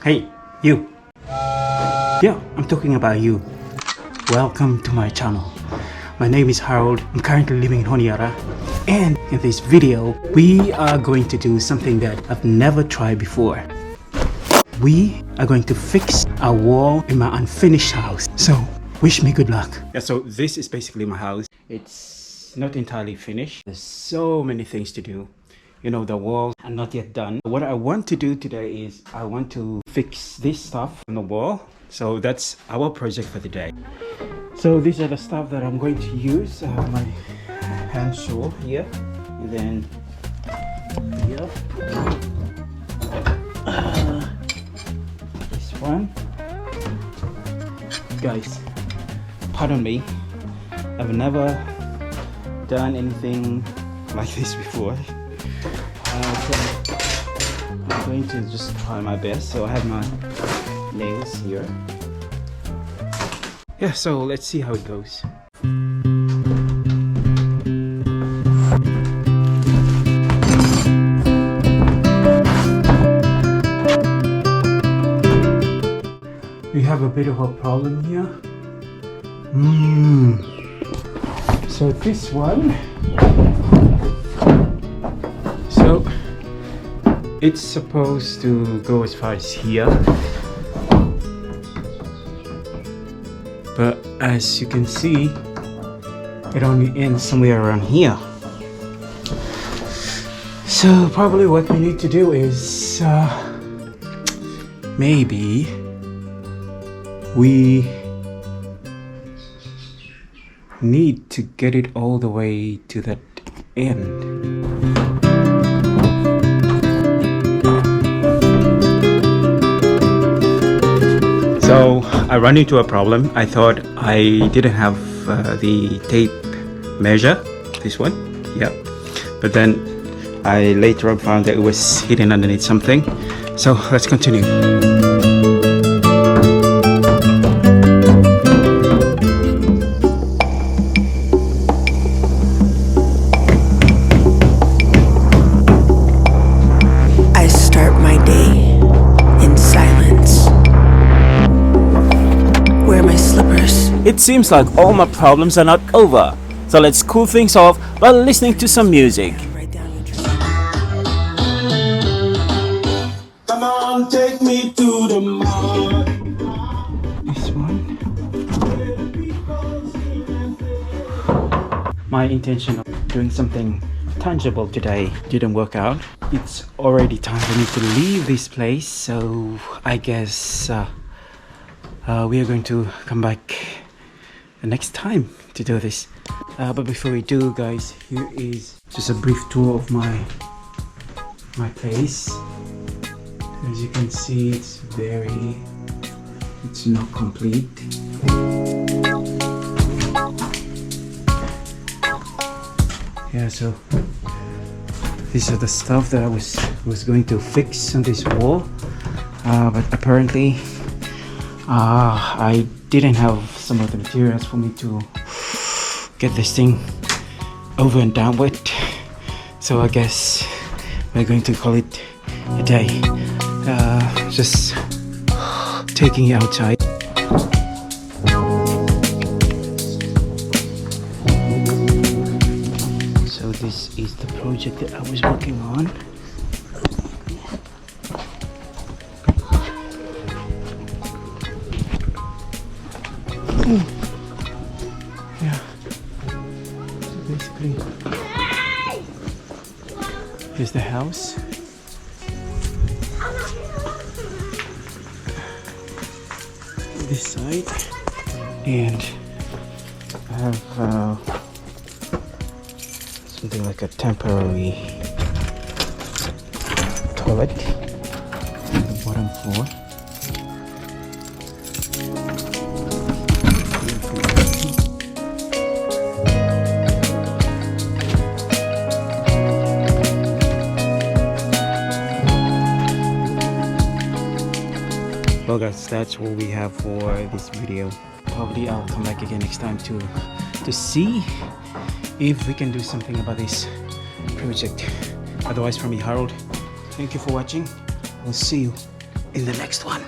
Hey, you. Yeah, I'm talking about you. Welcome to my channel. My name is Harold. I'm currently living in Honiara. And in this video, we are going to do something that I've never tried before. We are going to fix a wall in my unfinished house. So, wish me good luck. Yeah, so this is basically my house. It's not entirely finished. There's so many things to do. You know, the walls are not yet done. What I want to do today is I want to fix this stuff on the wall. So that's our project for the day. So these are the stuff that I'm going to use. I have my hand saw here, and then here, this one. Guys, pardon me, I've never done anything like this before. So I'm going to just try my best. So I have my nails here. Yeah, so let's see how it goes. We have a bit of a problem here. So this one, so it's supposed to go as far as here, but as you can see, it only ends somewhere around here. So probably what we need to do is maybe we need to get it all the way to that end. So I ran into a problem. I thought I didn't have the tape measure, this one, yeah. But then I later on found that it was hidden underneath something. So let's continue. It seems like all my problems are not over, so let's cool things off by listening to some music. Come on, take me to the mall. This one. My intention of doing something tangible today didn't work out. It's already time for me to leave this place, so I guess we are going to come back the next time to do this. But before we do, guys, here is just a brief tour of my place. As you can see, it's not complete. Yeah, so these are the stuff that I was going to fix on this wall, but apparently I didn't have some of the materials for me to get this thing over and done with. So I guess we're going to call it a day. Just taking it outside. So this is the project that I was working on. Yeah, so basically here's the house. This side, and I have something like a temporary toilet on the bottom floor. Well guys, that's what we have for this video. Probably I'll come back again next time to see if we can do something about this project. Otherwise, from me, Harold, thank you for watching. I'll see you in the next one.